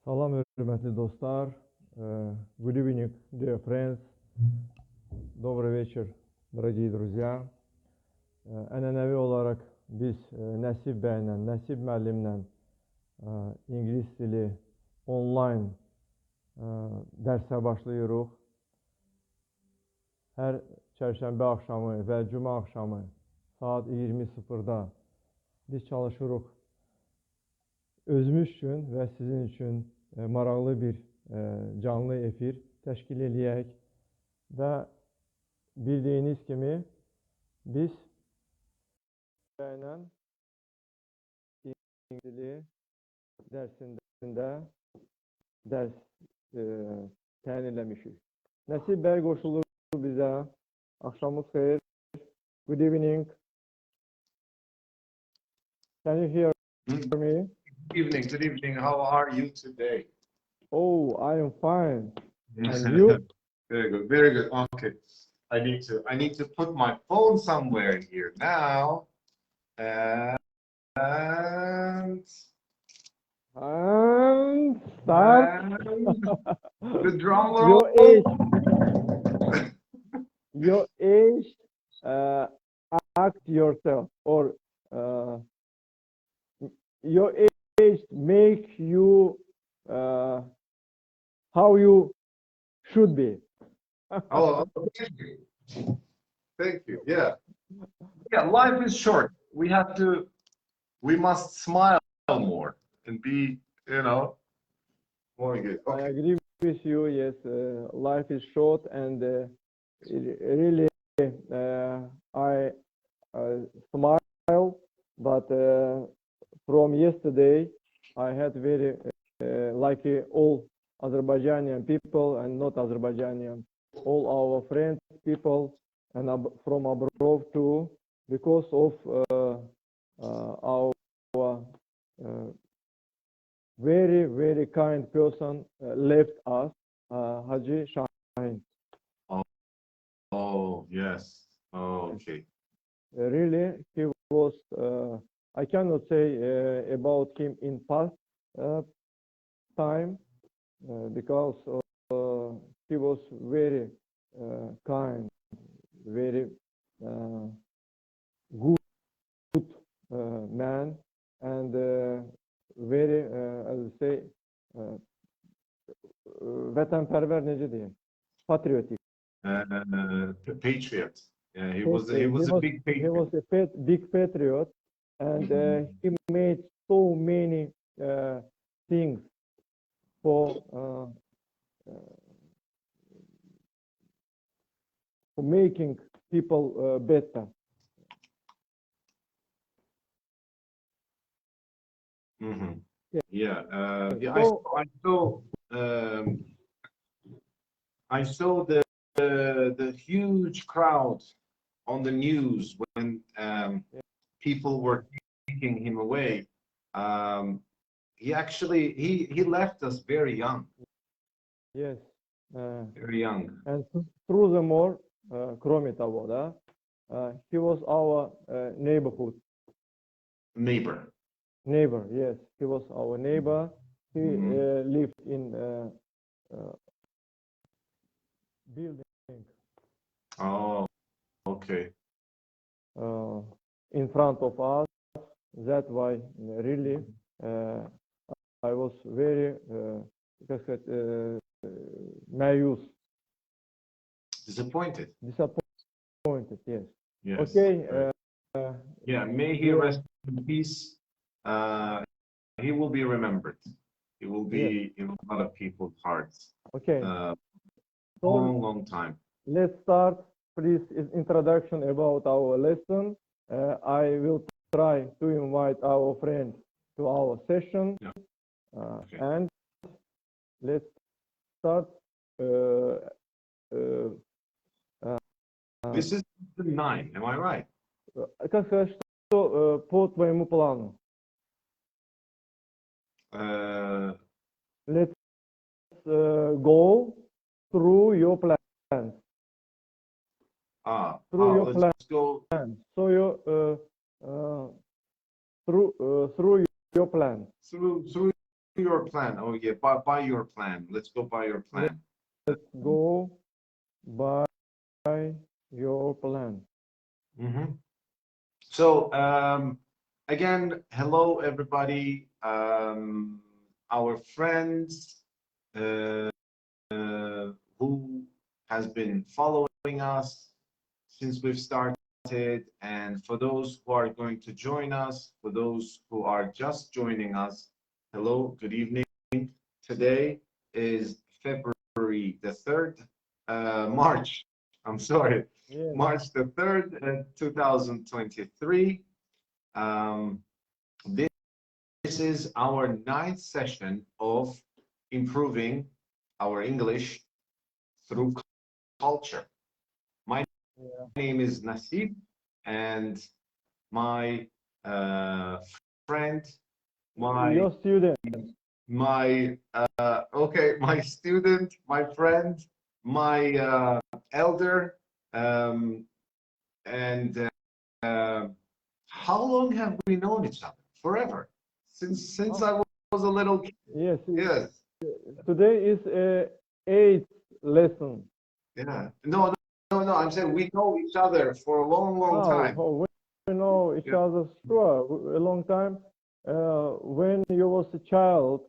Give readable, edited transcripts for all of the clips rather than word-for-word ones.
Salam hörmətli dostlar. Good evening, dear friends. Добрый вечер, дорогие друзья. Ənənəvi olaraq biz Nasib bəylə, Nasib müəllimlə ingilis dili onlayn dərsə başlayırıq. Hər çərşənbə axşamı və cümə axşamı saat 20:00-da biz çalışırıq özümüz üçün və sizin üçün maraqlı bir canlı efir təşkil eləyək və bildiyiniz kimi biz ilə ingilis dili dərsində dərs təyin eləmişik. Nasib bəy qoşulur bizə. Axşamınız xeyir. Good evening. Can you hear me? Good evening. How are you today? Oh, I am fine. And you? Very good, very good. Okay, I need to put my phone somewhere here now, and Start. the drum Your roll. age. Your age. Ask yourself, or your age make you how you should be. Oh, thank you. Yeah, yeah. Life is short. We must smile more and be, more good. I Okay. agree with you. Yes, life is short, and really, I smile, but from yesterday, I had very like all Azerbaijani people and not Azerbaijani, all our friends, people, and from abroad too, because of our very, very kind person left us, Haji Shahin. Oh, yes. Oh, okay. Really, he was, I cannot say about him in past time, because he was very kind, very good man, and very, as I say, vətənpərvər necə deyim, patriotic. Patriot. Yeah, he was a big patriot. He was a big patriot, and he made so many things for making people better. Mm-hmm. Yeah. Yeah. So, I saw the huge crowd on the news when people were taking him away. He left us very young. yes. Very young. And through the more, кроме того, да, he was our neighborhood. Neighbor. Neighbor, yes, he was our neighbor. He lived in building Oh, okay. in front of us. That's why really I was very məyus. Disappointed. Disappointed, yes. Yes. Okay. Yeah, may he rest in peace. He will be remembered. He will be in a lot of people's hearts. Okay. Long time. Let's start. Please, introduction about our lesson. I will try to invite our friend to our session. Yeah. Okay. And let's start. This is the 9, am I right? Как сказать, что по твоему плану? Let's go through your plans. Through your let's go. So through your plan. Through your plan. Oh yeah, by your plan. Let's go by your plan. Let's go by your plan. So again, hello everybody. Our friends who has been following us since we've started, and for those who are going to join us, for those who are just joining us, hello, good evening. Today is February the 3rd, March, I'm sorry, Yes. March the 3rd, 2023. This is our ninth session of improving our English through culture. My name is Nasib, and my friend, Your student. my my student, my friend, my elder, and how long have we known each other? Forever, since I was a little kid. Yes. Yes. Today is eighth lesson. Yeah. No. I'm saying we know each other for a long time. Oh, we know each other for a long time. When you was a child,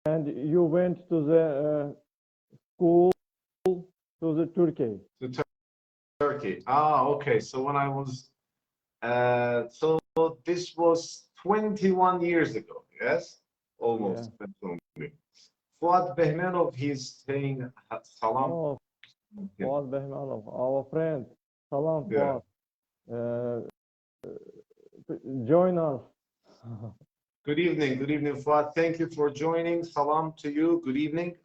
and you went to the school to the Turkey. To Turkey. Ah, okay. So when I was, so this was 21 years ago. Yes, almost. Yeah. Fuat Behmenov, he's saying salam. Oh, Fuat Behmanov, our friend. Salam, Fuat. Join us. Good evening, Fuat. Thank you for joining. Salam to you. Good evening.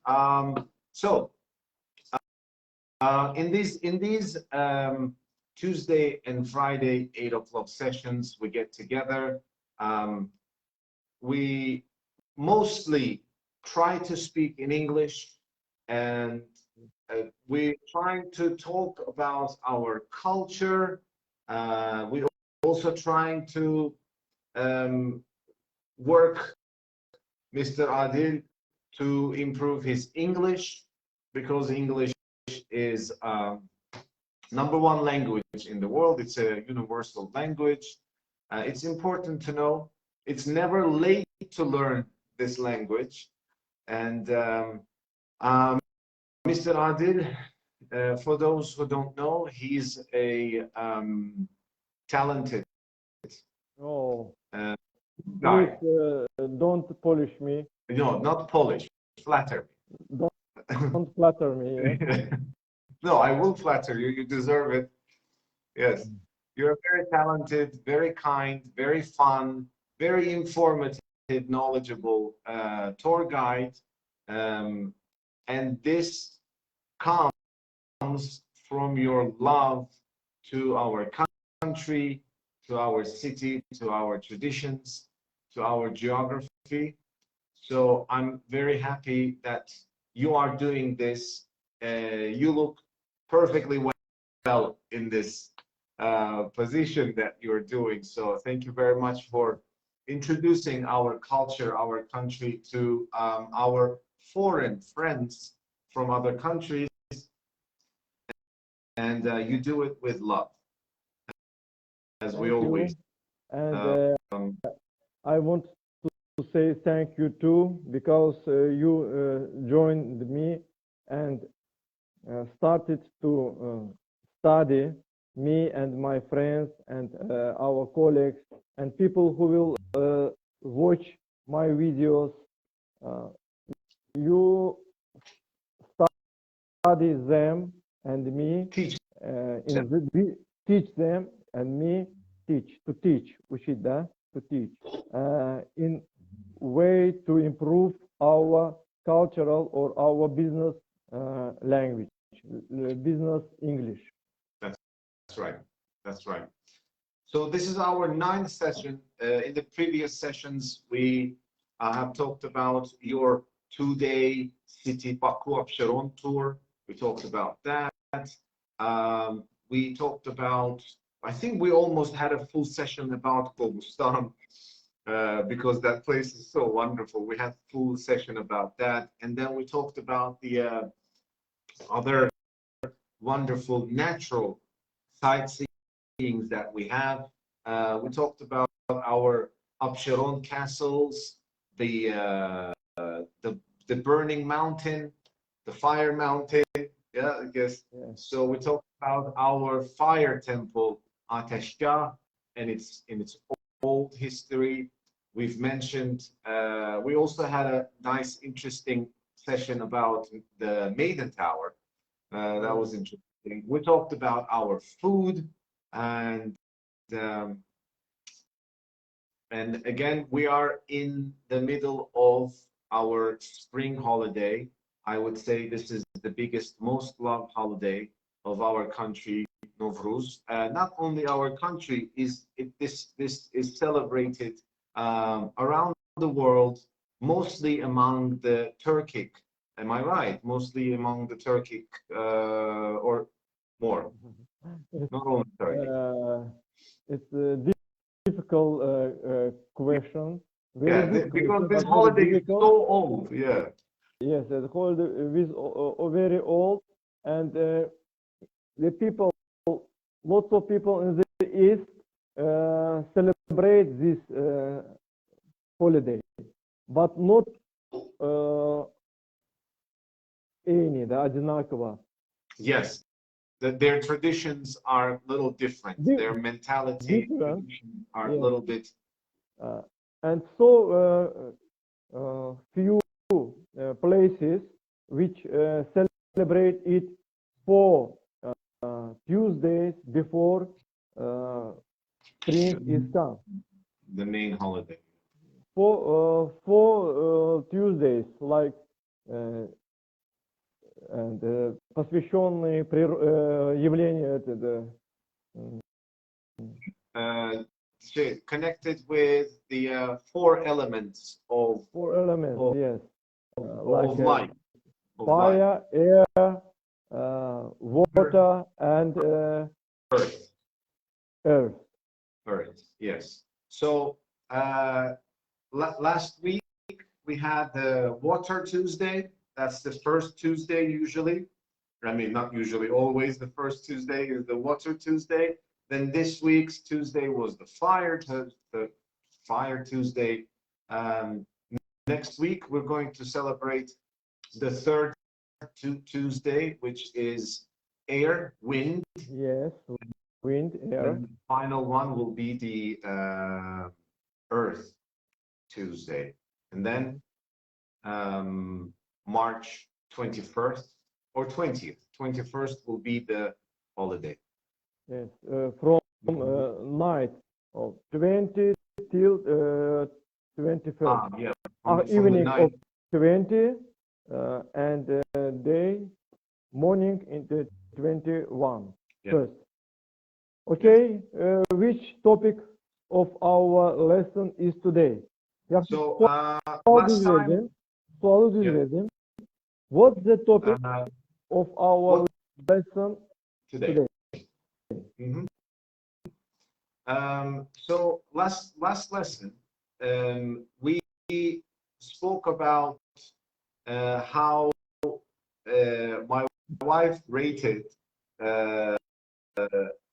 So in these Tuesday and Friday 8 o'clock sessions, we get together. We mostly try to speak in English, and we're trying to talk about our culture. We're also trying to work Mr. Adil to improve his English, because English is #1 language in the world. It's a universal language. It's important to know it's never late to learn this language. And Mr. Adil, for those who don't know, he's a talented guy. Please don't polish me. No, not Polish. Flatter me. Don't flatter me. Yeah? No, I will flatter you. You deserve it. Yes. You're very talented, very kind, very fun, very informative, knowledgeable tour guide. And this comes from your love to our country, to our city, to our traditions, to our geography. So I'm very happy that you are doing this. You look perfectly well in this position that you're doing. So thank you very much for introducing our culture, our country to our foreign friends from other countries. And you do it with love, as we always. And I want to say thank you too, because you joined me and started to study, me and my friends and our colleagues and people who will watch my videos. You study them and me, teach teach them and me teach, to teach, to teach, in way to improve our cultural or our business language, business English. That's right. That's right. So this is our 9th session. In the previous sessions, we have talked about your 2-day city Baku Absheron tour. We talked about that. We talked about, I think we almost had a full session about Kobustan. because that place is so wonderful. We had a full session about that. And then we talked about the other wonderful natural sightseeing that we have. We talked about our Absheron castles, the burning mountain, the fire mountain. Yeah, I guess. Yes. So we talked about our fire temple, Ateshgah, and its old history. We've mentioned. We also had a nice, interesting session about the Maiden Tower. That was interesting. We talked about our food, and um, and again, we are in the middle of our spring holiday. I would say this is the biggest, most loved holiday of our country, Novruz. Not only our country this is celebrated around the world, mostly among the Turkic. Am I right? Mostly among the Turkic or more, not only Turkic. It's a difficult question. Very Yeah, good because question, this but very holiday is difficult. so old. Yeah. Yes, the holiday is very old, and the people, lots of people in the East celebrate this holiday, but not any, the одинаково. Yes. Their traditions are a little different. Their mentality and Different, traditions are a yes. little bit. And so few places which celebrate it 4 Tuesdays before spring is come. The main holiday. 4 Tuesdays, like and посвященные явлению Connected with the 4 elements of 4 elements, of, yes, of like life. fire, air, water, and Earth. earth. Earth. Yes. So last week we had the Water Tuesday. That's the first Tuesday usually. I mean, not usually, always the first Tuesday is the Water Tuesday. Then this week's Tuesday was the Fire Tuesday. Next week we're going to celebrate the third Tuesday, which is air, wind. Yes, wind, air. And the final one will be the Earth Tuesday. And then March 21st or 20th. 21st will be the holiday. Yes, from night of 20 till 21st. Yeah. Evening of 20 and day, morning into 21. Yeah. First. Okay, which topic of our lesson is today? So last time, what's the topic of our lesson today? Mm-hmm. So last lesson, we spoke about how my wife rated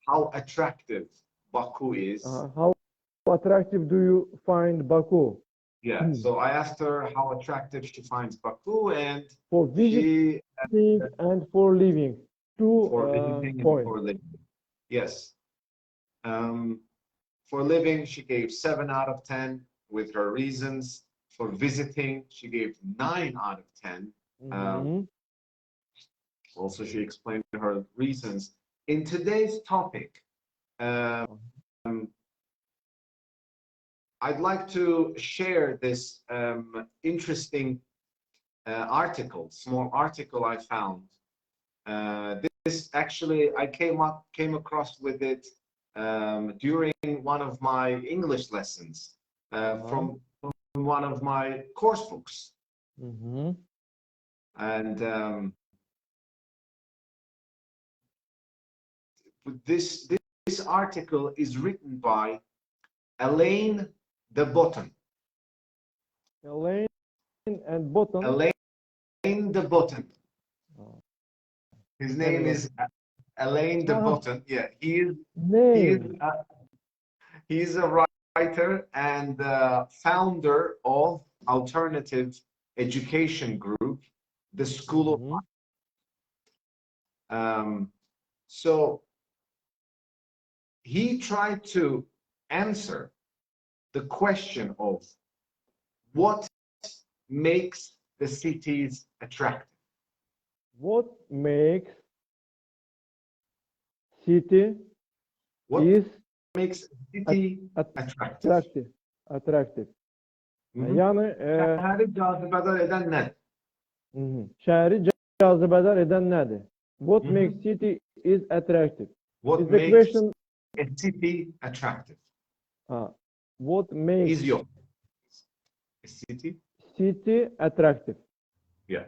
how attractive Baku is. How attractive do you find Baku? Yeah, so I asked her how attractive she finds Baku, and for visiting and for living. 2 for visiting and points. for living. Yes. For living, she gave 7 out of 10 with her reasons. For visiting, she gave 9 out of 10. Also, she explained her reasons. In today's topic, I'd like to share this interesting small article I found. This actually, I came across with it during one of my English lessons from one of my course books. And this article is written by Elaine the button. Elaine and Bottom. Alain the Button. His name is Alain the Button. Yeah, he is a writer and founder of alternative education group, the School of Life. So he tried to answer the question of what makes the cities attractive. What makes city What is makes a city attractive? Attractive. Hı hı. Yani Şehri cazibedar eden ne? şehri cazibedar eden nedir? What makes city is attractive? What Is the makes question a city attractive? what makes Is your a city? city attractive? Yeah.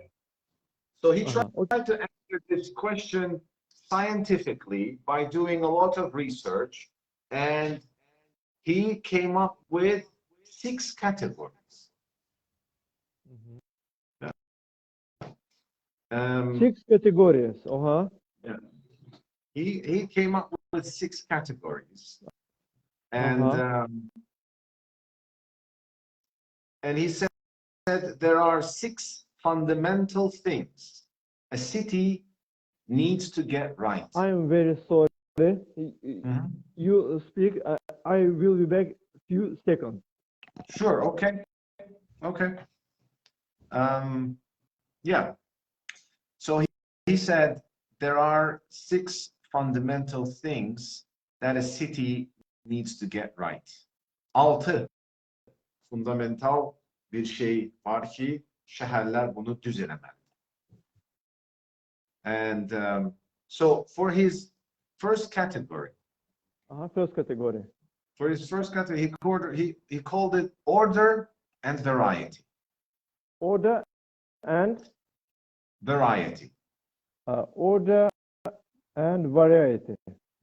So he tried to answer this question scientifically by doing a lot of research, and he came up with 6 categories. 6 categories. Yeah. He came up with 6 categories, and he said there are 6 fundamental things a city needs to get right. I'm very sorry. You speak. I will be back few seconds. Sure. Okay. Yeah. So he said there are 6 fundamental things that a city needs to get right. 6 fundamental bir şey var ki şehirler bunu düzenlemeli. And so for his first category, First category. For his first category, he called it order and variety. Order and Variety. Order and variety.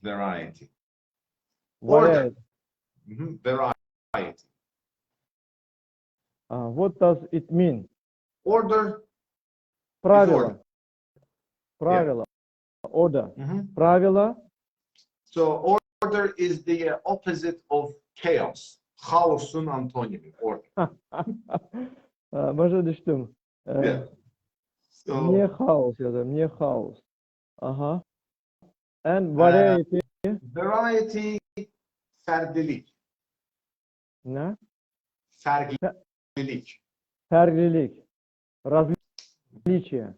Variety. Variety. Variety. What does it mean? Order. Правила. Правила. Order. Правила. So order is the opposite of chaos. Haosun antonymi. Order. Başa düştüm. Yeah. So, Niye kaos yazarım? Niye kaos? And variety. Variety, ferdilik. Ne? Ferdilik. Farklılık. Различие.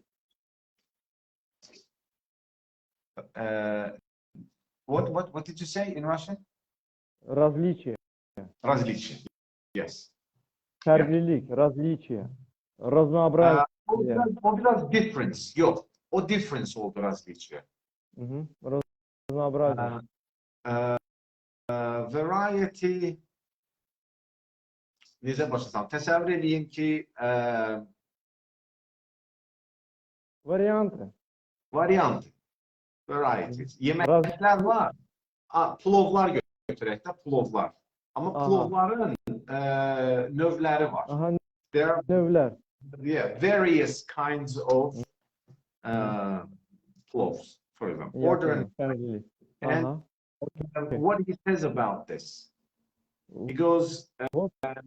What did you say in Russian? Различие. Различие. Yes. Farklılık, различие. Разнообразие. O biraz difference. Yok. O difference oldu различие. Разнообразие. Variety. Necə başlasam? Təsəvvür edin ki, Variantı. Variant. Varieties. Yeməklər var. Plovlar götürək də, plovlar. Amma plovların növləri var. There are növlər. Various kinds of ploves, for example. Order and what he says about this. He goes,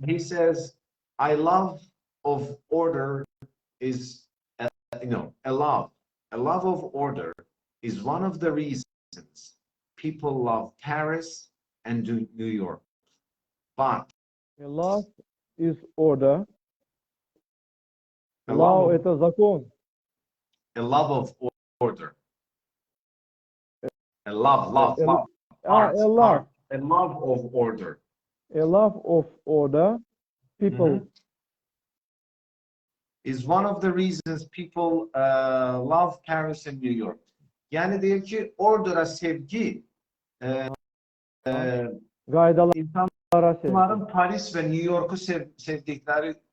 he says, I love of order is, a love of order is one of the reasons people love Paris and New York. But a love is order. Law это закон. A love of order. A love. A love. A love of order. A love of order. People. Is one of the reasons people love Paris and New York. Yani diyor ki order'a sevgi insanların Paris ve New York'u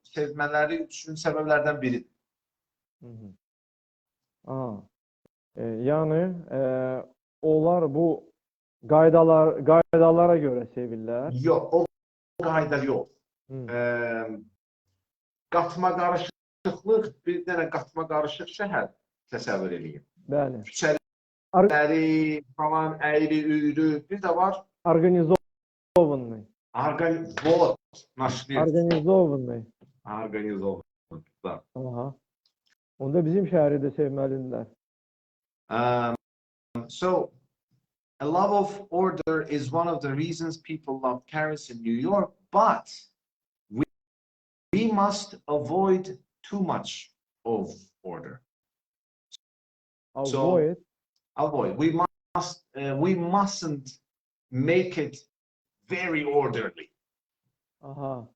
sevmeleri üçün sebeplerden biri. Yani onlar bu qaydalara göre sevirlər. Yok, qayda yox. Qatma qarışıqlıq, bir dənə qatma qarışıq şəhər təsəvvür edin. Bəli. Küçələri falan əyri-üyrü, bir də var. Organizovanный. Вот, нашли. Organizovanный. Organizovanный. Aha. Onda bizim şəhəri də sevməlidirlər. So, a love of order is one of the reasons people love Paris and New York, but we must avoid too much of order. Avoid. So, avoid. We mustn't make it very orderly. Aha.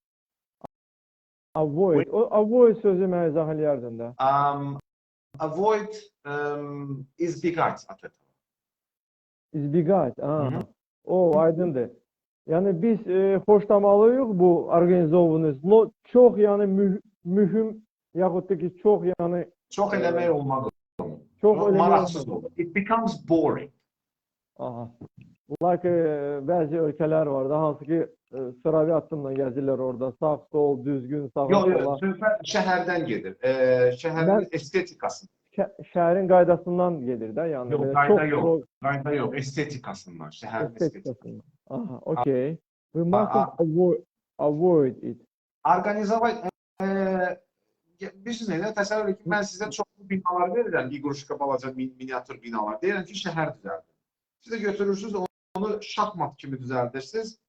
Avoid. O avoid sözü mənə izah eləyərdin də. Avoid izbigать от этого. İzbigать. O aydındır. Yani biz xoşlamalıyıq bu organizovanız. No, çox yəni mühüm yaxud da ki çox yəni çox eləmək olmadı. Çox maraqsız olur. It becomes boring. Aha. Like bəzi ölkələr var da hansı ki sıravi addımla gəzirlər orada. Sağ, sol, düzgün, sağa, sola. Yox, söhbət şəhərdən gedir. Şəhərin estetikasından. Şəhərin qaydasından gedir də, yəni. Yox, qayda yox. Qayda yox, estetikasından, şəhərin estetikasından. Aha, okay. We mustn't avoid it. Organizovat bilirsiniz nə? Təsəvvür edin ki, mən sizə çoxlu binalar verirəm, iqruşka balaca miniatür binalar. Deyirəm ki, şəhər düzəldir. Siz də götürürsünüz, onu şahmat kimi düzəldirsiniz.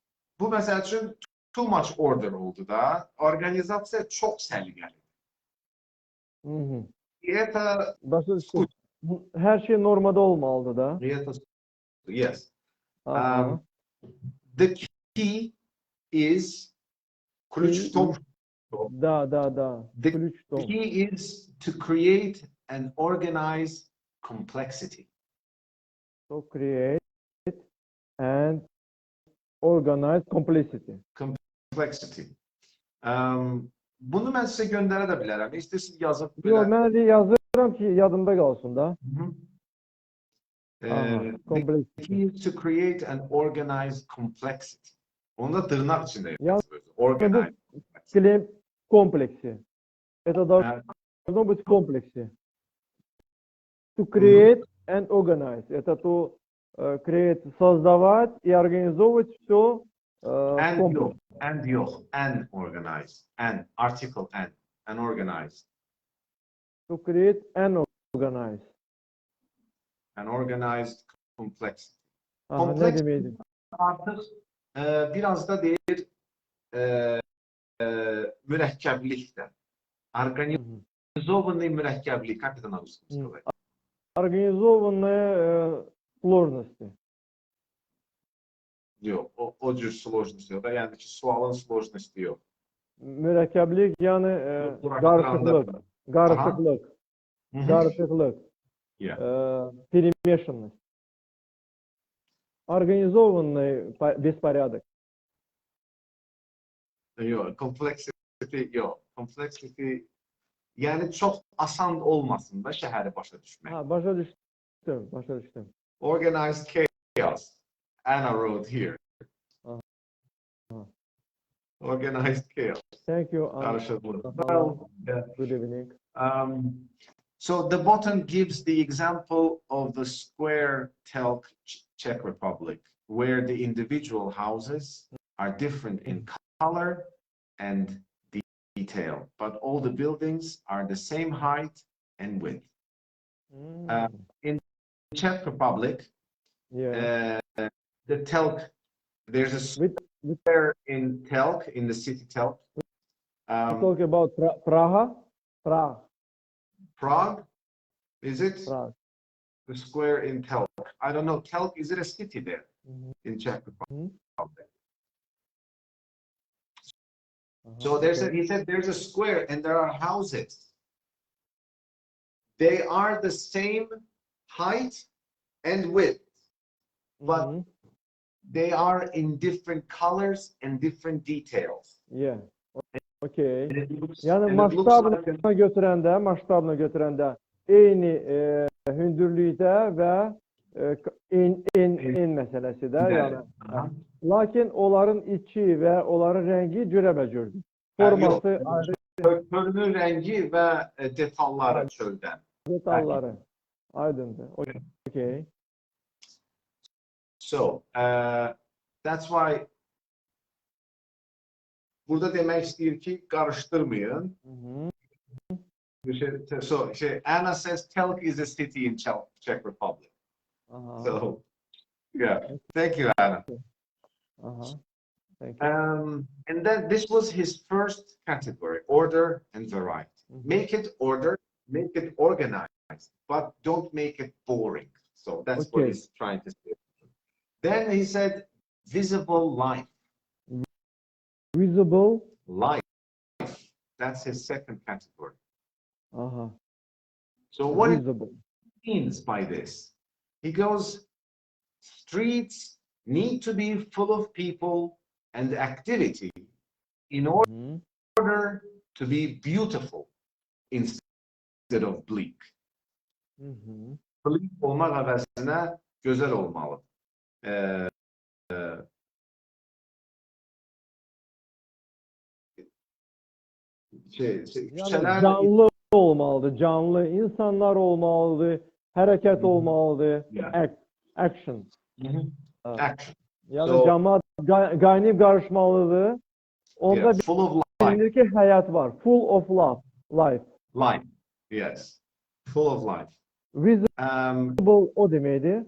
Bu məsəl üçün too much order oldu da. Organizasiya çox səliqəlidir. Hər şey normada olmalıdır da. Yes. The key is ключ-том. Да. The key is to create and organize complexity. To create and organize complexity. Bunu mən sizə göndərə də bilərəm. İstəyirsiniz yazıb belə. Yox, mən də yazıram ki, yadımda qalsın da. The key is to create and organize complexity. Onu da dırnaq içində yazıyoruz. Organize. Клейм комплексе. Это должно быть в комплексе. To create and organize. Это to create, создавать и организовывать все в комплексе. And organize. And article and organize. To create and organize. And organized complexity. Ne demeydim? Artıq biraz da deyir mürəkkəblikdə. Организованный мürəkkəblik. Как это на русском сказать? Организованные сложности. Yox, o cür sложность yox da, yəni ki, sualın sложности yox. Mürəkkəblik, yəni qarışıqlıq, перемешанность. Организованный беспорядок. Yox, complexity yox. Complexity, yəni çox asan olmasın da şəhəri başa düşmək. Başa düşdüm. Organized chaos. Anna wrote here. Organized chaos. Thank you, Anna. Well, good evening. So the bottom gives the example of the square Telk, Czech Republic, where the individual houses are different in color and detail, but all the buildings are the same height and width. In Czech Republic, the Telk, there's a square in Telk, in the city Telk. You talk about Prague, is it? Prague. The square in Telk. I don't know. Telk, is it a city there in Czech Republic? So he said there's a square and there are houses. They are the same height and width, but they are in different colors and different details. Yeah. Okay. Yəni maştabına götürəndə eyni hündürlükdə və en məsələsi də, yəni Lakin onların içi və onların rəngi cürəbəcürdür. Yani yok. Forması ayrı, Körünün rengi ve detalları çölden. detalları aydındır. Okay. So, that's why burada demek istiyor ki karıştırmayın. So, Anna says Telk is a city in Czech Republic. So, yeah, thank you, Anna. Thank you. And then this was his first category, order and variety. Make it order, make it organized, but don't make it boring. So that's what he's trying to say. Then he said, visible life. Visible Life. That's his second category. Aha. So what Visible. he means by this, he goes, streets need to be full of people and activity in order to be beautiful instead of bleak. Bleak olmak əvəzinə gözəl olmalı. Yani canlı olmalıdır, canlı insanlar olmalıdır, hareket olmalıdır, action. Action. Yani cemaat qaynayıb qarışmalıdır. Onda full of bilinir ki həyat var. Full of life. Life, yes. Full of life. Visible o deməkdir.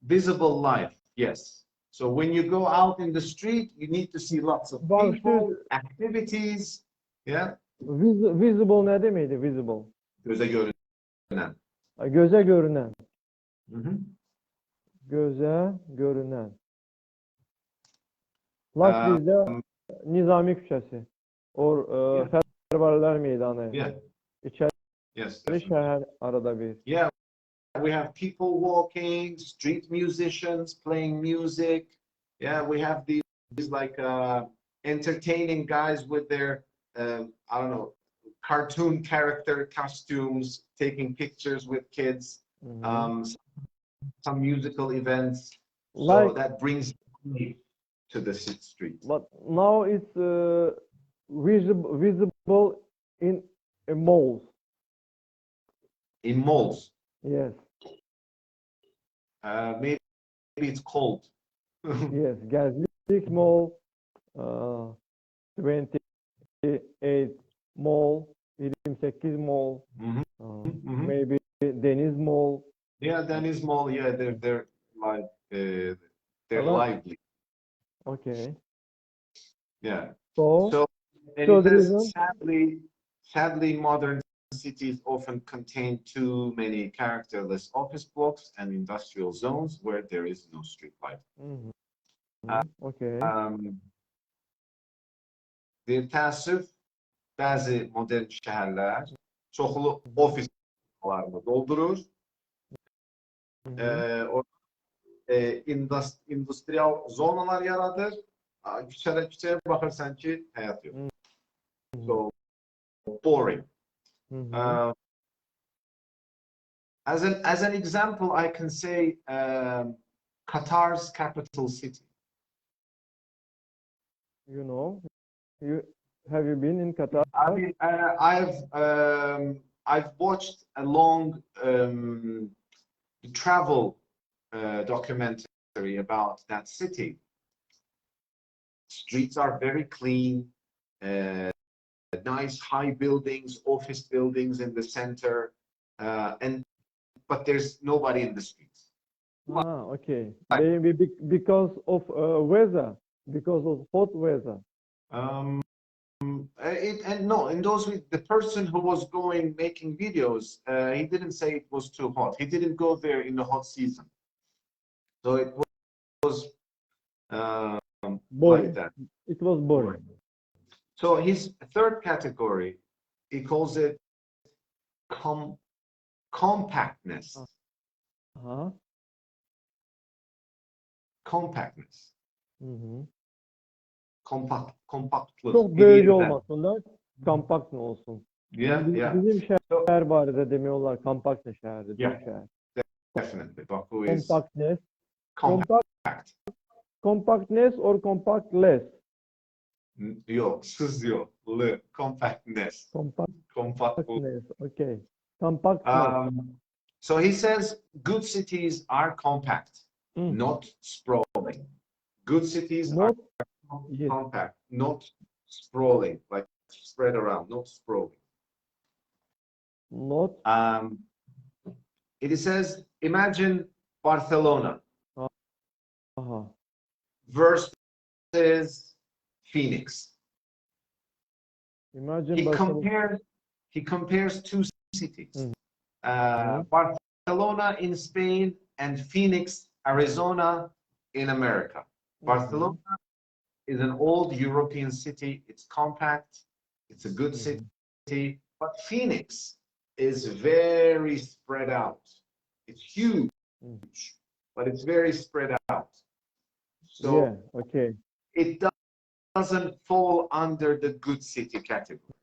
Visible life, yes. So when you go out in the street, you need to see lots of people, activities. Yeah. Visible nə deməkdir? Visible. Göze görünen. Göze görünen. Göze görünen. Latviyada Nizami küçəsi. Fərvarlar meydanı. İçəri şəhər arada bir. Yeah. We have people walking, street musicians playing music. Yeah, we have these like entertaining guys with their I don't know, cartoon character costumes, taking pictures with kids, some musical events. So that brings me to the street. But now it's visible in malls. In malls? Yes. Maybe it's cold. Yes, Gazlik Mall, 28 Mall, 28 Mall, maybe Deniz Mall. Yeah, Deniz Mall. Yeah, they're like they're lively. Okay. Yeah. So sadly, modern cities often contain too many characterless office blocks and industrial zones where there is no street life. Okay. Bir təəssüf, bəzi modern şəhərlər çoxlu ofis alanlarını doldurur. Industrial zonalar yaradır. Küçəyə baxırsan ki, həyat yox. So boring. As an example, I can say Qatar's capital city. You know, have you been in Qatar? I mean, I've watched a long travel documentary about that city. Streets are very clean, nice high buildings, office buildings in the center, but there's nobody in the streets. Okay. Maybe because of weather, because of hot weather. In those weeks, the person who was making videos, he didn't say it was too hot. He didn't go there in the hot season, so it was like that. It was boring. So his third category, he calls it compactness. Compactness. Kompaktlık. Çok büyük olmasın da kompakt olsun. Yeah. Bizim şehir barədə demiyorlar kompakt şehirdir. Yeah. Definitely. Baku is compactness. compact. compactness or compactless? Yok, sız yok. Compactness. Compact. Compactness. Okay. Compactness. So he says good cities are compact, not sprawling. Good cities Not are yes. compact, not sprawling, like spread around, not sprawling. Not It says, imagine Barcelona versus Phoenix. Imagine He compares two cities. Barcelona in Spain and Phoenix, Arizona in America. Barcelona is an old European city. It's compact. It's a good city. But Phoenix is very spread out. It's huge, but it's very spread out. So yeah, okay. It doesn't fall under the good city category.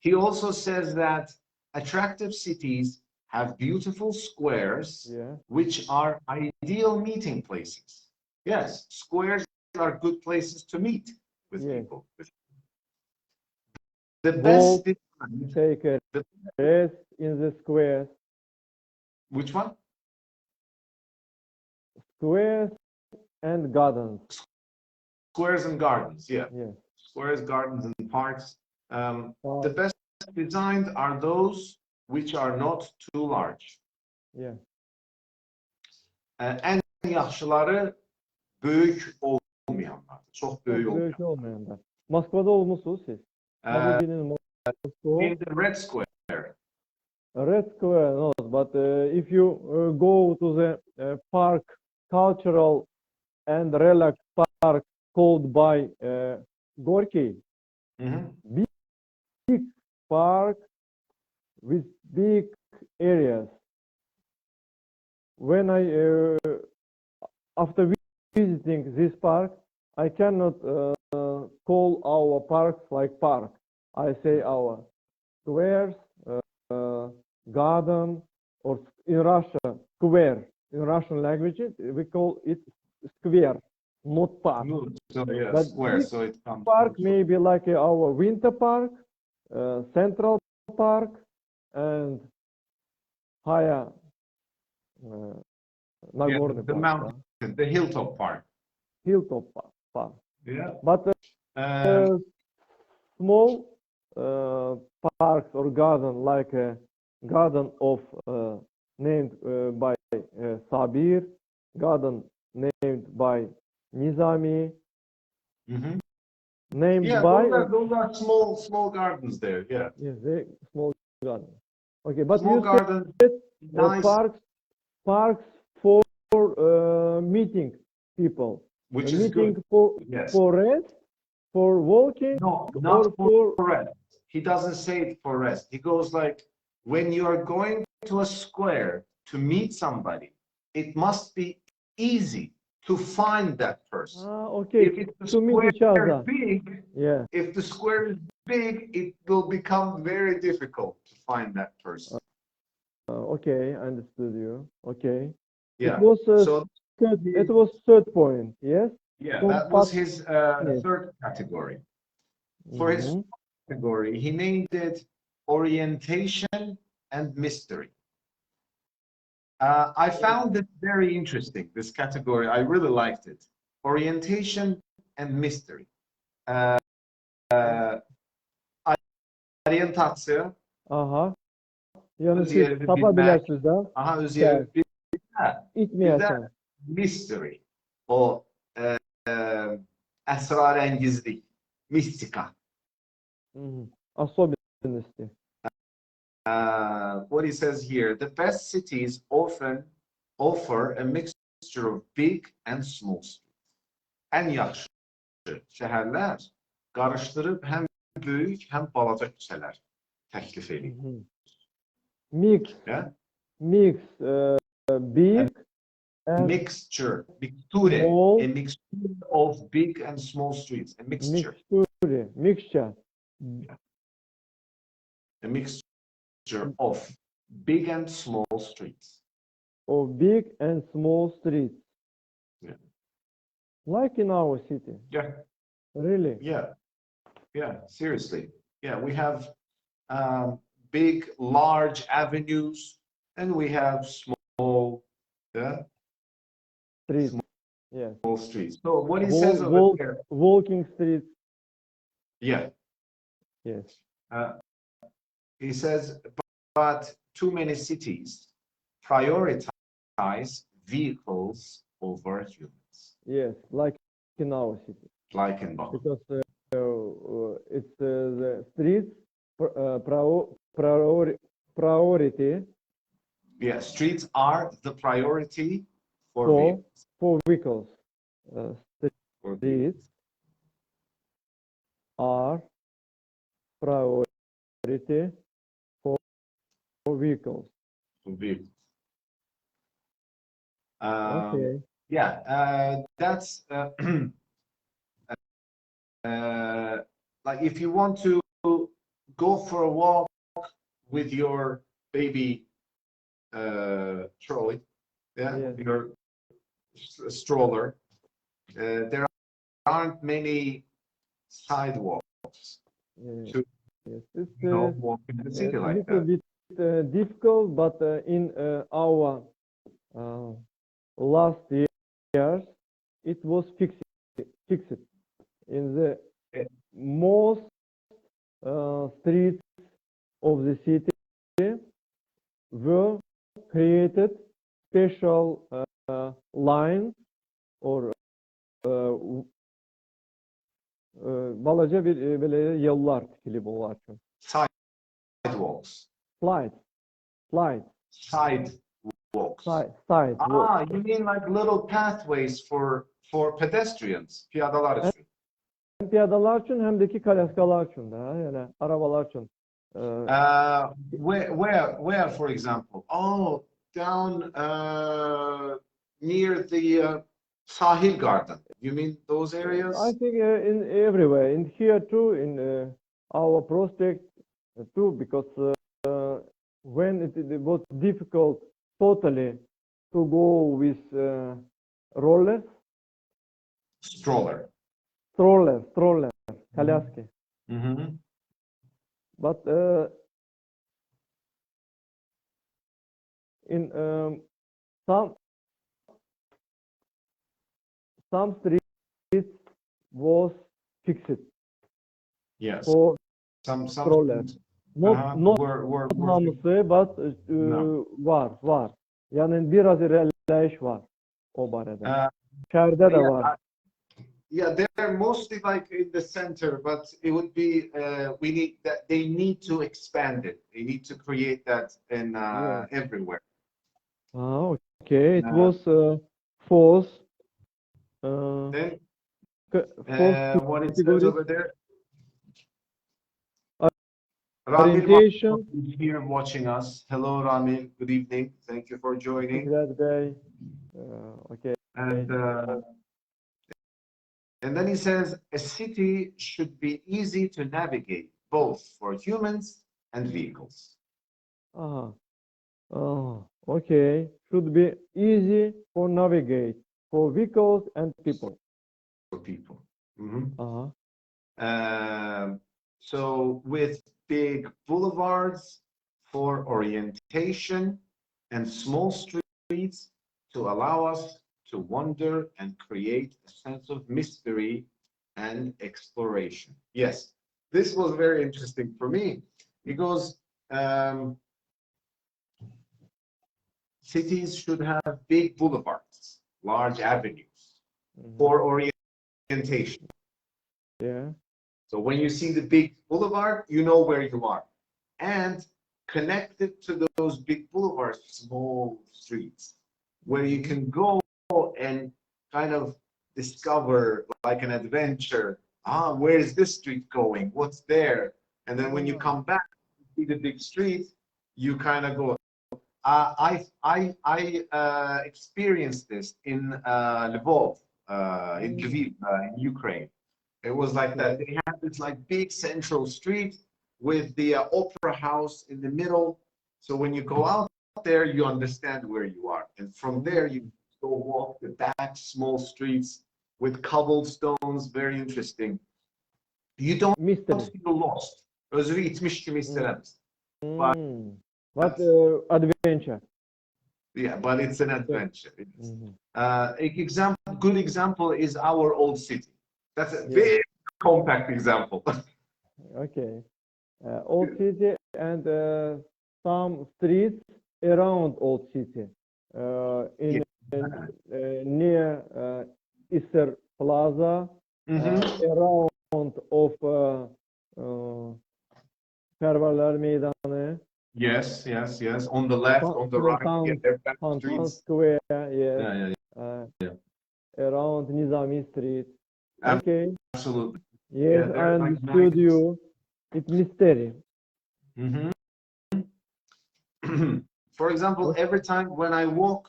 He also says that attractive cities have beautiful squares, which are ideal meeting places. Yes, squares are good places to meet with people. The best design, take a rest in the squares. Which one? Squares and gardens. Squares and gardens, yeah. Yeah. Squares, gardens, and parks. The best designed are those which are not too large. Yeah. En yaxşıları büyük olmayanlar. Çok büyük olmayanlar. Moskva'da olmuşsunuz siz. In the Red Square. Red Square, no, but if you go to the park, cultural and relaxed park called by Gorky, big park with big areas. When I, after visiting this park, I cannot call our parks like park. I say our squares, garden, or in Russia, square. In Russian language, we call it square, not park. So, yeah, but square, so it comes park may be like our winter park, central park, and higher Nagorny the park. mountain, the hilltop park. Hilltop park. Yeah. But small parks or garden, like a garden of named by Sabir, garden named by Nizami, named by those are small gardens there. Yeah. Yes, they small garden. Okay, but small you garden, said nice. Parks for meeting people, Which is meeting good. for rest, for walking, No, or not for rest. He doesn't say it for rest. He goes like, when you are going to a square to meet somebody, it must be easy to find that person. Okay, If the to meet each other. Is big, Yeah. If the square is big, it will become very difficult to find that person. Okay, I understood you. Okay. Yeah. It was so it was third point. Yes. Yeah, that was his third category. For his category, he named it orientation and mystery. I found it very interesting, this category. I really liked it. Orientation and mystery. Orientasyon. Yani siz tapabilirsiniz de. İtmeyesen. Mystery. O esrarengizlik. Mistika. Особенности. What he says here, the best cities often offer a mixture of big and small streets. En yaxşı şehirler karıştırıp hem büyük hem balaca küçələr təklif edir. Mix. Yeah? Mix big and mixture, small, a mixture of big and small streets, a mixture. Mixture. Yeah. A mixture of big and small streets. Of big and small streets. Yeah. Like in our city. Yeah, Really? yeah, yeah. Seriously. Yeah, we have big, large avenues, and we have small, yeah, Streets. Yes. small streets. So what he says over there, Walking streets. yeah, Yes. uh, he says, but too many cities prioritize vehicles over humans, Yes. Like in our city. like in Baku. Because it's the streets priority Yeah, streets are the priority for for vehicles. vehicles. Uh, For Streets vehicles. are priority for vehicles. For vehicles. Okay. Yeah, that's like if you want to go for a walk with your baby trolley, yeah, Yes. your stroller, there aren't many sidewalks Yes. to Yes. It's walk in the a city like little that. bit difficult, but in our last years, it was fixed. In the Eh, most streets of the city were created special lines or balaca bir belə yollar tikilib onlar üçün. Sidewalks. Slide, slide, Sidewalks. side walk. Ah, you mean like little pathways for pedestrians, piyadalar için. Hem piyadalar üçün, həm də ki kalyaskalar üçün də, yəni arabalar üçün. Where, for example? Oh, down near the Sahil Garden. You mean those areas? I think in everywhere, in here too, in our prospect too, because when it was difficult totally to go with rollers, Stroller. коляски. Mm-hmm. But in some streets was fixed Yes. for Some stroller. Not were hamısı, but No. var. Yani biraz irəliləyiş var o barədə. Şəhərdə də yeah, var. yeah, they're mostly like in the center, but it would be we need that they need to expand it. They need to create that in Yeah. everywhere. Ah, okay. It was false. Then False what it says categories. over there? Ramil Orientation. is here watching us. Hello, Ramil. Good evening. Thank you for joining. Fikret Bey. Okay. And then he says a city should be easy to navigate, both for humans and vehicles. Okay. Should be easy for navigate for vehicles and people. For people. Mm-hmm. So with big boulevards for orientation and small streets to allow us to wander and create a sense of mystery and exploration. Yes, this was very interesting for me because cities should have big boulevards, large avenues for orientation. Yeah. So when you see the big boulevard, you know where you are. And connected to those big boulevards, small streets where you can go and kind of discover like an adventure. Where is this street going? What's there? And then when you come back, see the big street, you kind of go. I experienced this in Lvov, in Lviv, in Ukraine. It was like that. They had this like big central street with the opera house in the middle. So when you go out there, you understand where you are. And from there, you go walk the back small streets with cobblestones, very interesting. You don't Mystery. feel lost. Özürü itmiş gibi hissedemezsin. But adventure. Yeah, but it's an adventure. Mhm. Good example is our old city. That's a Yeah. very compact example. Okay. Old city and some streets around old city. In near Easter Plaza, around of Pervalar Meydanı, Yes. On the left, on the right, they're back Fountain streets. Square, yes. Yeah. Around Nizami Street. Okay. Absolutely. Yes, Yeah, I they're like understood nice. you. It's mystery. For example, every time when I walk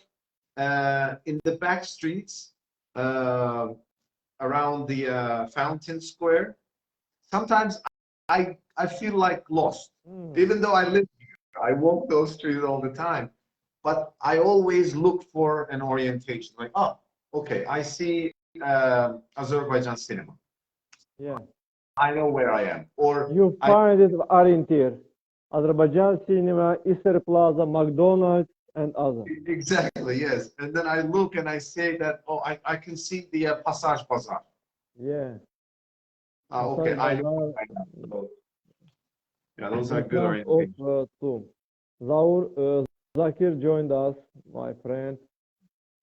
in the back streets around the Fountain Square, sometimes I feel like lost. Even though I live here, I walk those streets all the time, but I always look for an orientation. Like, oh, okay, I see Azerbaijan cinema. Yeah. I know where I am. Or You find it orienteer. Azerbaijan Cinema, Easter Plaza, McDonald's, and others. Exactly, yes. And then I look and I say that, oh, I can see the Passage Bazaar. Yeah. Okay, I know. So, yeah, those are good orientations. Zaur Zakir joined us, my friend.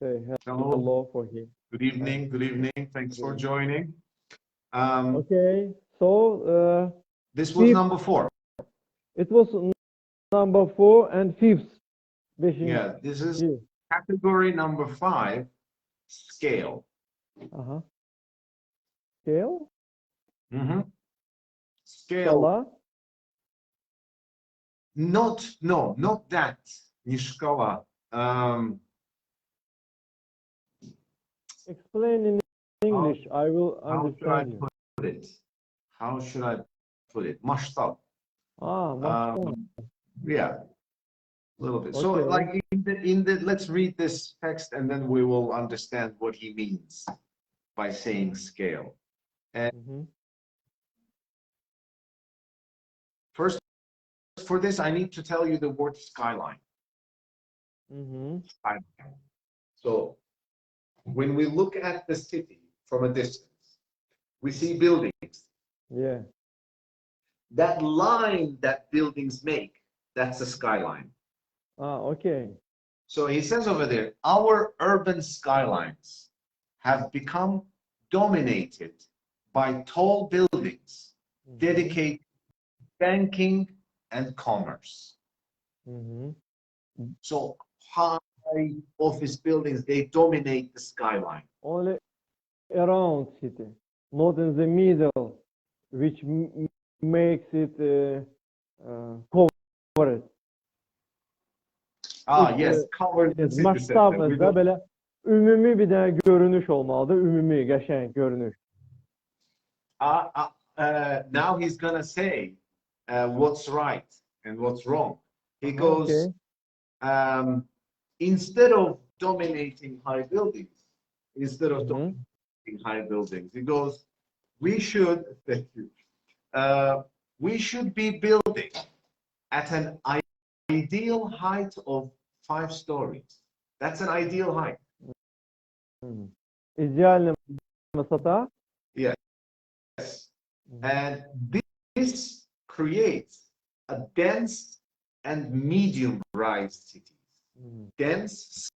Say Hello. hello for him. Good evening. Good evening. Thanks for joining. Okay, so this was number 4. It was number 4 and 5th. Yeah, this is category number 5, scale. Scale? Scale. Skala? Not that. Nishkala. Explain in English. I will understand you. How should I put it? Mashtab. Mashtab. Yeah, a little bit. Okay. So, like in the, let's read this text and then we will understand what he means by saying scale. And first, for this, I need to tell you the word skyline. Skyline. So, when we look at the city from a distance, we see buildings. Yeah. That line that buildings make, that's the skyline. Okay. So he says over there, our urban skylines have become dominated by tall buildings dedicated to banking and commerce. So high office buildings, they dominate the skyline. Only around city, not in the middle, which makes it covered. Yes, covered in city center. Maçtabımızda belə ümumi bir dənə görünüş olmalıdır, ümumi, qəşəng görünüş. Now he's gonna say what's right and what's wrong. He goes, instead of dominating high buildings, he goes, we should be building at an ideal height of 5 stories. That's an ideal height. İdeal vысота? Yes. And this creates a dense and medium-rise cities. Dense,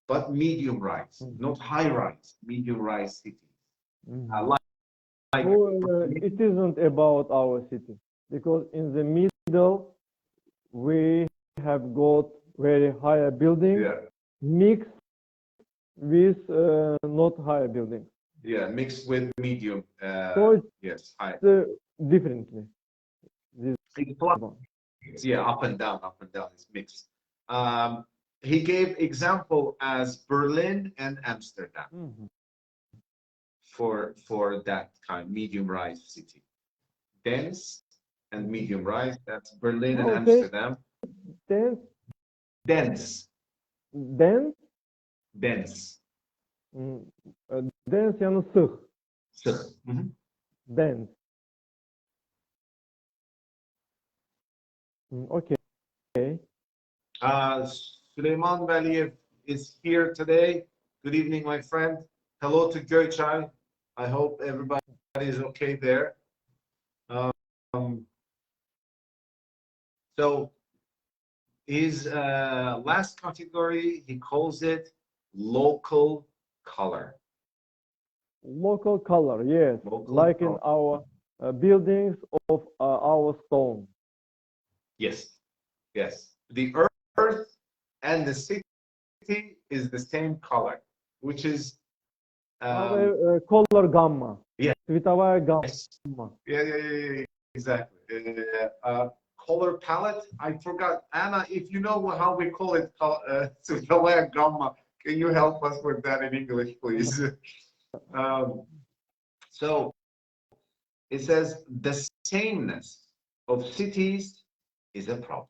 but medium-rise, not high-rise, medium-rise cities. It isn't about our city, because in the middle we have got very higher buildings mixed with not higher buildings. Yeah, mixed with medium. So yes, high. Differently. Yeah, up and down, it's mixed. He gave example as Berlin and Amsterdam for that kind of medium-rise city. Dense and medium-rise, that's Berlin and Amsterdam. Dense. Dense yani sık. Sık. Hı hı. Dense. Okay. Süleyman Valiyev is here today. Good evening, my friend. Hello to Göçay. I hope everybody is okay there. So his last category, he calls it local color. Local color, yes. Local Like color. in our buildings of our stone. Yes, yes. The earth and the city is the same color, which is Our color gamma. yeah. Цветовая гамма. Yes. Yeah, exactly. Color palette. I forgot, Anna. If you know how we call it, цветовая gamma, can you help us with that in English, please? So it says the sameness of cities is a problem.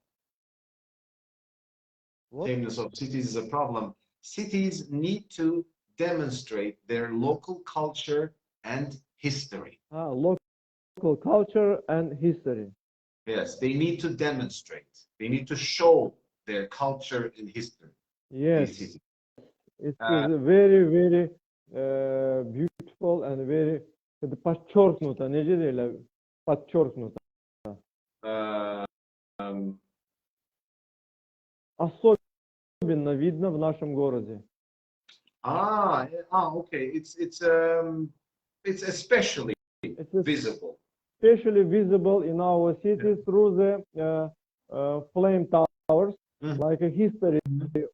What? Sameness of cities is a problem. Cities need to demonstrate their local culture and history. Local culture and history. Yes, they need to demonstrate. They need to show their culture and history. Yes. These cities. It is very, very beautiful and very подчеркнуто. Necə deyirlər? Подчеркнуто. Особенно видно в нашем городе. Okay. It's especially visible. Especially visible in our city through the flame towers, like a history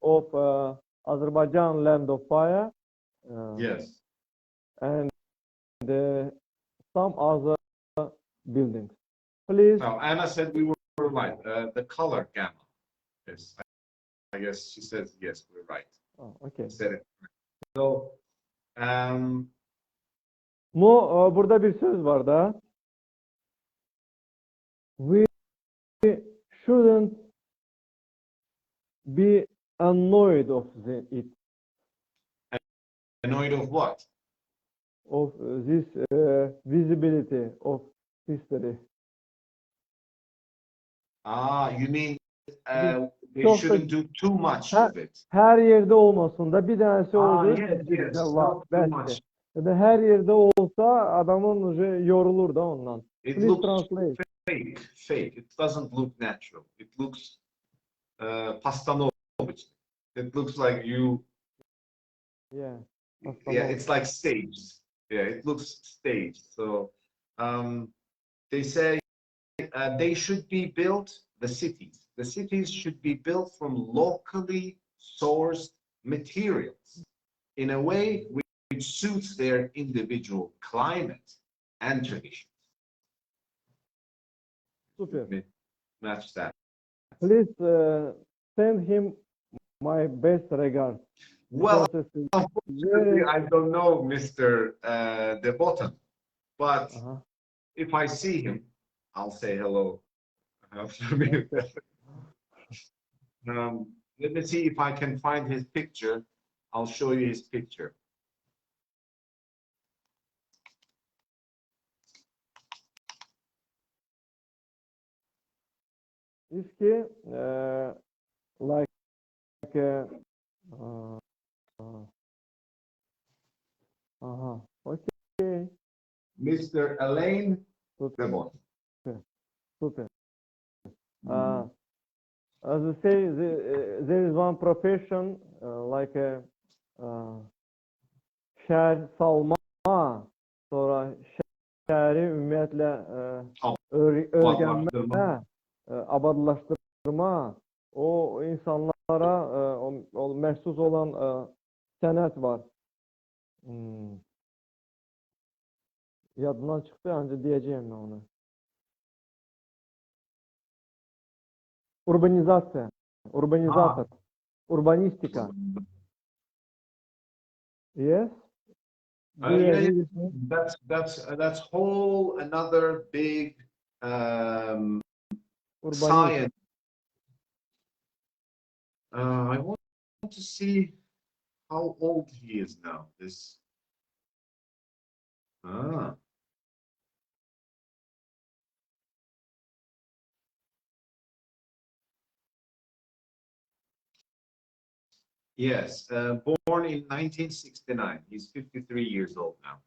of Azerbaijan, land of fire. Yes. And some other buildings. Please. Now, Anna said we were right. The color gamma. Yes. I guess she says yes, we're right. Oh, okay. Said it. So, burada bir söz var da. We shouldn't be annoyed of it. Annoyed of what? Of this visibility of history. You mean they shouldn't do too much of it? Her yerde olmasın da bir tanesi olur. Yes, not too much. Ya da her yerde olsa adamın yorulur da ondan. It Please looks translate. fake. It doesn't look natural. It looks Pastanovich. It looks like you. Yeah. Yeah, it's like staged. Yeah, it looks staged. So they say they should be built. The cities should be built from locally sourced materials in a way which suits their individual climate and traditions. Super. Match that. Please send him my best regards. Well, unfortunately, I don't know Mr. De Botton, but if I see him, I'll say hello. Let me see if I can find his picture. I'll show you his picture. Is he like okay. Mr. Alain De Botton. Super. As I say, there is one profession like a şer salma, sonra şeri ümumiyyətlə öyrənmə, abadlaşdırma, o insanlara o məxsus olan sənət var. Yadından çıxdı, ancaq deyəcəyim mən onu. Urbanizasiya, urbanizator, urbanistika. Yes. That's whole another big science. I want to see how old he is now. This Ah. Yes, born in 1969. He's 53 years old now.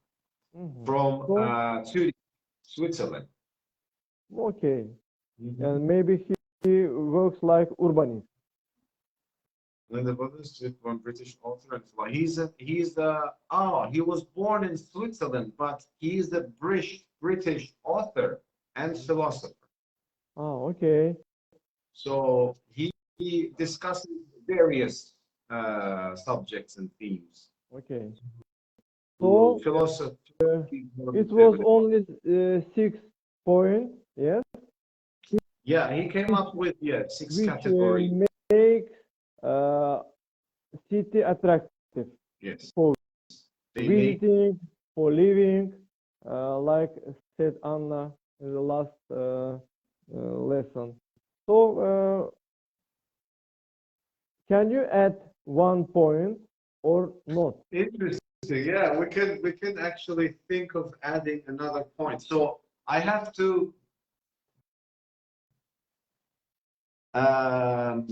From So, Zurich, Switzerland. okay. And maybe he works like urbanist. Linda Butters, one British author and philosopher. He was born in Switzerland, but he is a British author and philosopher. Oh, okay. So he discusses various subjects and themes. Okay. So So, philosophy. it was only 6 points, yes, Yeah, he came up with six which categories. makes city attractive Yes, for they make visiting, for living, like said Anna in the last lesson. So, can you add 1 point or not? interesting. Yeah, we can actually think of adding another point. So I have to um,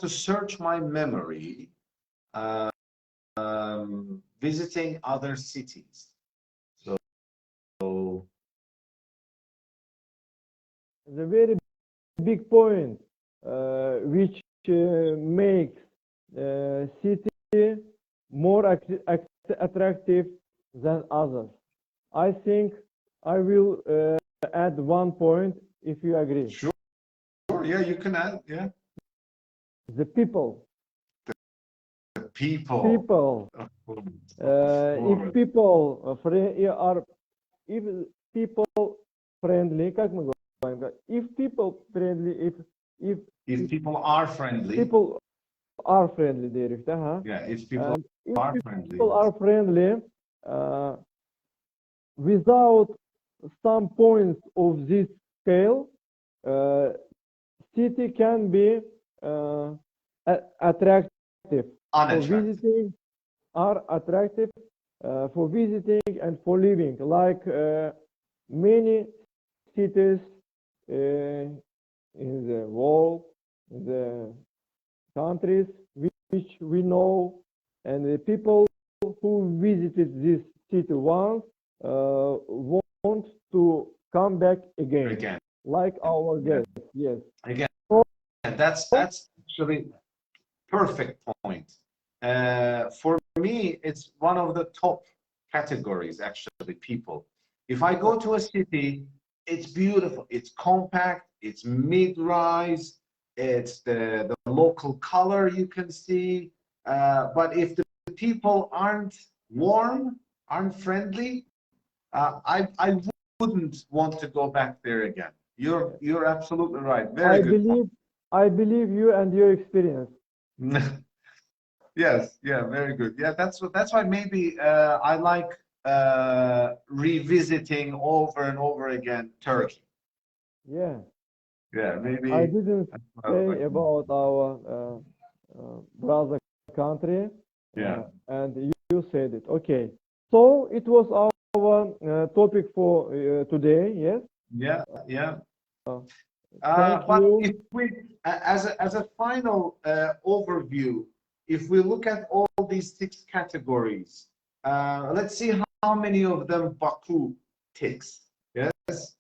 search my memory, visiting other cities. So The very big point which makes city more attractive than others. I think I will add 1 point if you agree. sure, yeah, you can add, yeah. The people. The people. People. If people are, if people friendly, как мы говорим? If people friendly, If people are friendly. people are friendly diyerek de, ha? Yeah, if people And if are friendly. people are friendly, without some points of this scale, city can be attractive for visiting, are attractive for visiting and for living, like many cities in the world, in the countries which we know, and the people who visited this city once want to come back again. Like our guests. Yes. Again, that's actually perfect point. For me, it's one of the top categories, actually, people. If I go to a city, it's beautiful, it's compact, it's mid-rise, it's the local color you can see. But if the people aren't warm, aren't friendly, I wouldn't want to go back there again. You're absolutely right. Very good. I believe you and your experience. Yes, yeah, very good. Yeah, that's why maybe I like revisiting over and over again Turkey. Yeah. Yeah, maybe I didn't say like, about our brother country. yeah. And you said it. Okay. So it was our topic for today. Yes. Yeah, yeah. Thank But you. if we, as a final overview, if we look at all these six categories, let's see how many of them Baku ticks. Yes,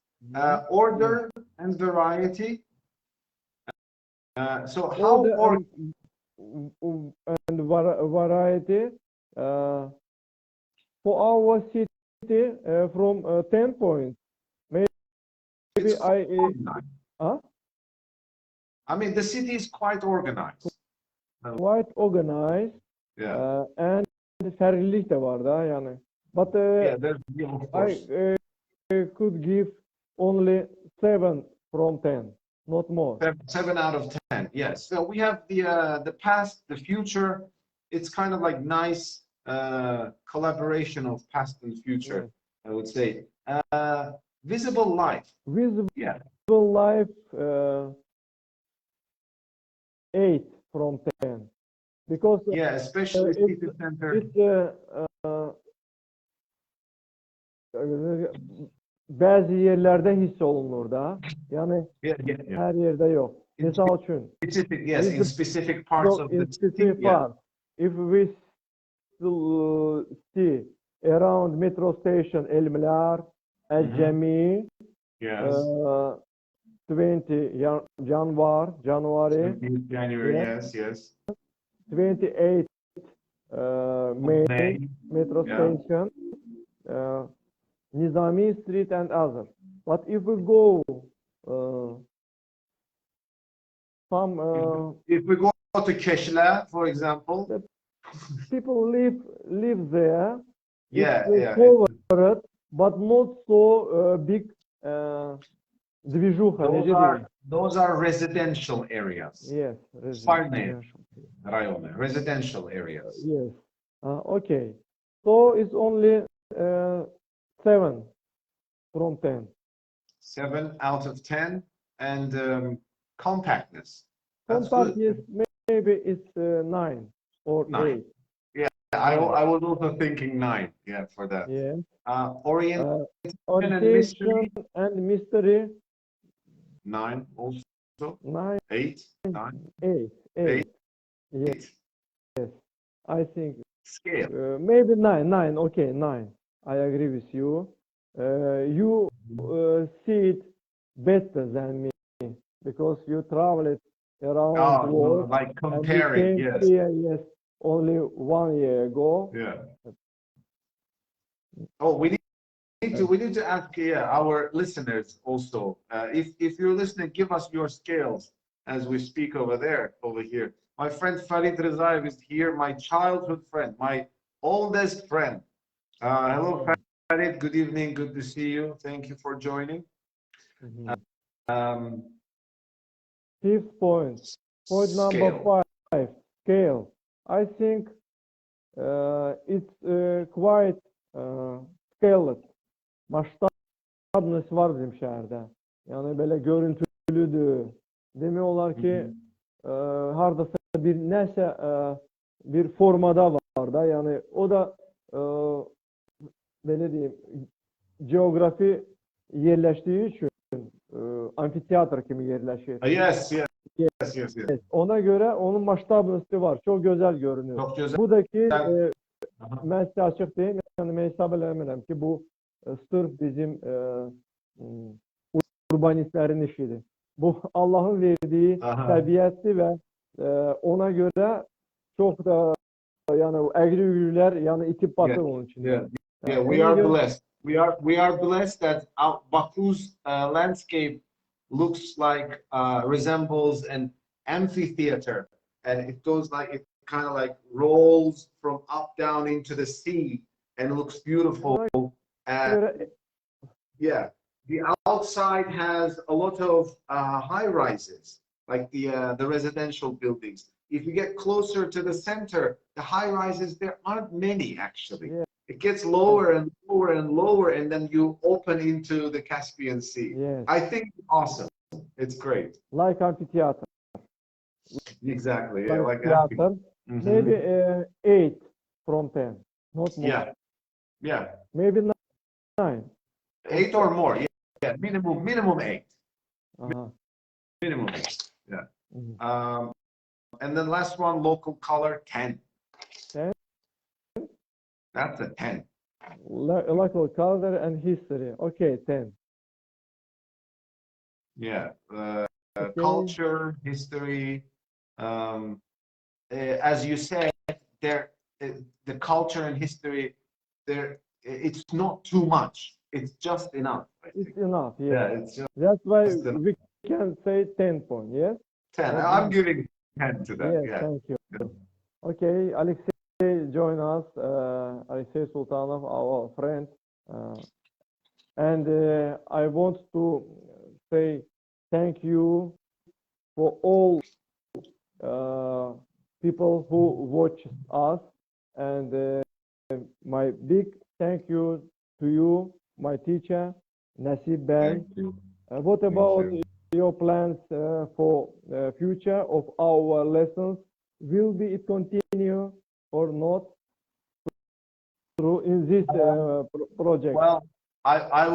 order and variety. So how Order and variety for our city from 10 points. Maybe huh? I mean, the city is quite organized. Quite organized. Yeah. And ferlilik de var da yani. But Yeah, of course. I could give only 7 from 10, not more. 7 out of 10. Yes. So we have the past, the future. It's kind of like nice collaboration of past and future. Yes. I would say. Visible life. Visible Yeah. life 8 from 10 because Yeah, especially city center. it's bazı yerlerde hiss olunur da. Yani Yeah. her yerde yok. In Misal üçün, specific, yes, with in the specific parts of in the city. specific Yeah. part, if we see around metro station Elmilar, El Jami, Yes. 20 January, January, yeah, yes. 28 May, May. metro Yeah. station, Nizami Street and others. But if we go some If we go to Keşla, for example, people live there. yeah, It's covered, but not so big движуха, those nece diyeyim? are residential areas. Yes, Farne residential. rayonu, residential areas. Yes. Okay. So it's only 7 from 10. 7 out of 10, and compactness. That's Compact, good. yes, maybe it's 9 or 9. 8. I was also thinking 9. Yeah, for that. Yeah. Orientation and Orientation mystery. and mystery 9 also. 9, 8. 9. 8. 8. Yes, I think Scale. maybe 9. Okay, 9. I agree with you. You see it better than me because you traveled around the world like and you comparing, came yes. here, yes, only 1 year ago. Yeah. Oh, we need to ask our listeners also. If you're listening, give us your scales as we speak over here. My friend Farid Rezaev is here, my childhood friend, my oldest friend. Hello, Farid. Good evening. Good to see you. Thank you for joining. Fifth point number Scale. 5, scale. I think it's quite scaled. Masштабность var bizim şehirde. Yani böyle görüntülüdür. Demiyorlar ki hardasa bir nəsə bir formada var da. Yani o da belə deyim, geografi yerləşdiyi üçün amfiteatr kimi yerləşir. Yes. Ona göre onun masштабности var. Çok güzel görünüyor. Çok güzel. Bu da ki mən sizə açıq deyim, yəni mən hesab eləmirəm ki, bu sırf bizim urbanistlərin işidir. Bu Allah'ın verdiği təbiətdir və ona göre çok da yəni əqri-üqrülər yəni itib batır onun içində. Yeah, we are blessed. We are blessed that Baku's landscape looks like resembles an amphitheater, and it goes like it kind of like rolls from up down into the sea and looks beautiful. Yeah, the outside has a lot of high rises, like the residential buildings. If you get closer to the center, the high rises, there aren't many actually. Yeah. It gets lower and lower and lower, and then you open into the Caspian Sea. Yes. I think it's awesome. It's great. Like amphitheater. Exactly. Yeah, like theater. Maybe 8 from 10. Not more. Yeah. Maybe 9. 8 or more. Yeah. Minimum 8. Minimum 8. Yeah. And then last one, local color 10. 10. That's a 10. Local color and history. Okay, 10. Yeah. Culture, history. As you said, the culture and history, it's not too much. It's just enough. It's enough. Yeah. Yeah, it's just That's why we can say 10 points. Yes. 10. I'm giving 10 to that. Yes. Yeah. Thank you. Okay, Alexey, join us. Alexey Sultanov, our friend, and I want to say thank you for all people who watch us, and my big thank you to you, my teacher, Nasib Bey. What about your plans for the future of our lessons? Will be it continue or not through in this project? Well, I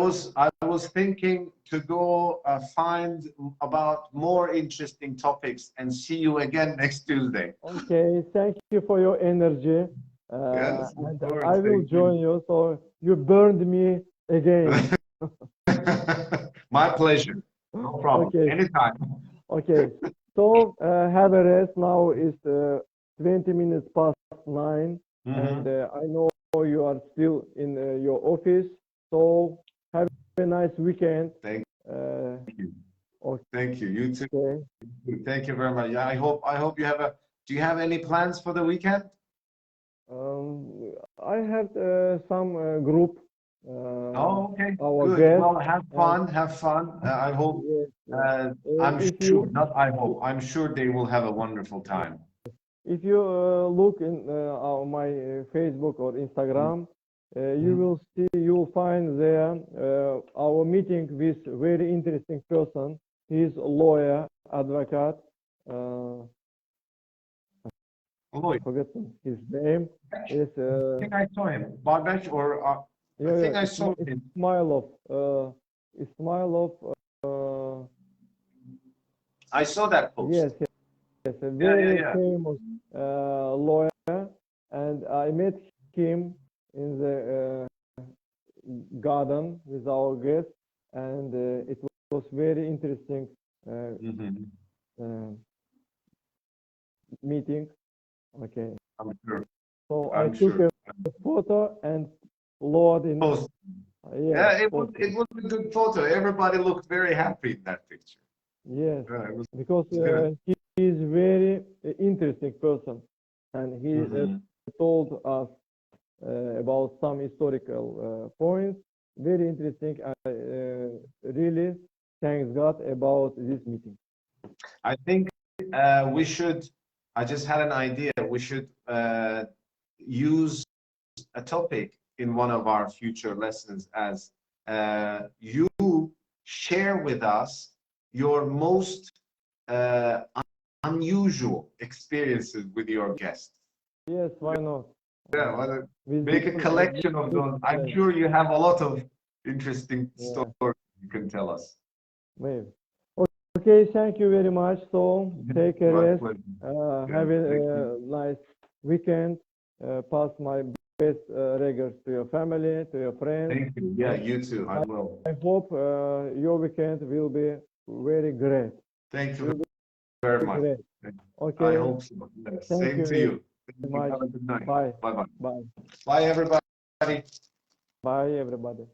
was thinking to go find about more interesting topics and see you again next Tuesday. Okay, thank you for your energy. Yes, of And course. I will Thank you. join you. So you burned me again. My pleasure. No problem. Okay, Anytime. okay. So have a rest. Now it's 20 minutes past 9, and I know you are still in your office. So have a nice weekend. Thank you. Okay. Thank you. You too. Thank you very much. Yeah, I hope you have a. Do you have any plans for the weekend? I have some group. Oh, okay. Our Good. guest. Well, have fun. Have fun. I hope. Yes, yes. I'm If sure. you Not I hope. I'm sure they will have a wonderful time. if you look in my Facebook or Instagram, you will see, you will find there our meeting with very interesting person. He's a lawyer, advocate. Lloyd. Forgotten his name. Is I think I saw him. Barbash or I think I saw him. Ismailov. Ismailov. I saw that post. Yes, yes, a very famous lawyer, and I met him in the garden with our guest, and it was very interesting meeting. Okay. I'm sure. So I took a photo and load in. Post. Yeah, it was a good photo. Everybody looked very happy in that picture. Yes, it was because good. he is very interesting person, and he told us about some historical points. Very interesting. I really thanks God about this meeting. I think we should. I just had an idea. We should use a topic in one of our future lessons as you share with us your most unusual experiences with your guests. Yes, why not? Yeah, make a collection of those. I'm sure you have a lot of interesting stories you can tell us. Maybe. Okay, thank you very much. So take a rest. Have a nice weekend. Pass my best regards to your family, to your friends. Thank you. Yeah, you too. I will. I hope your weekend will be very great. Thank you very much. Okay. I hope so. Yes. Same to you. Have a good night. Bye. Bye-bye. Bye. Bye, everybody. Bye, everybody.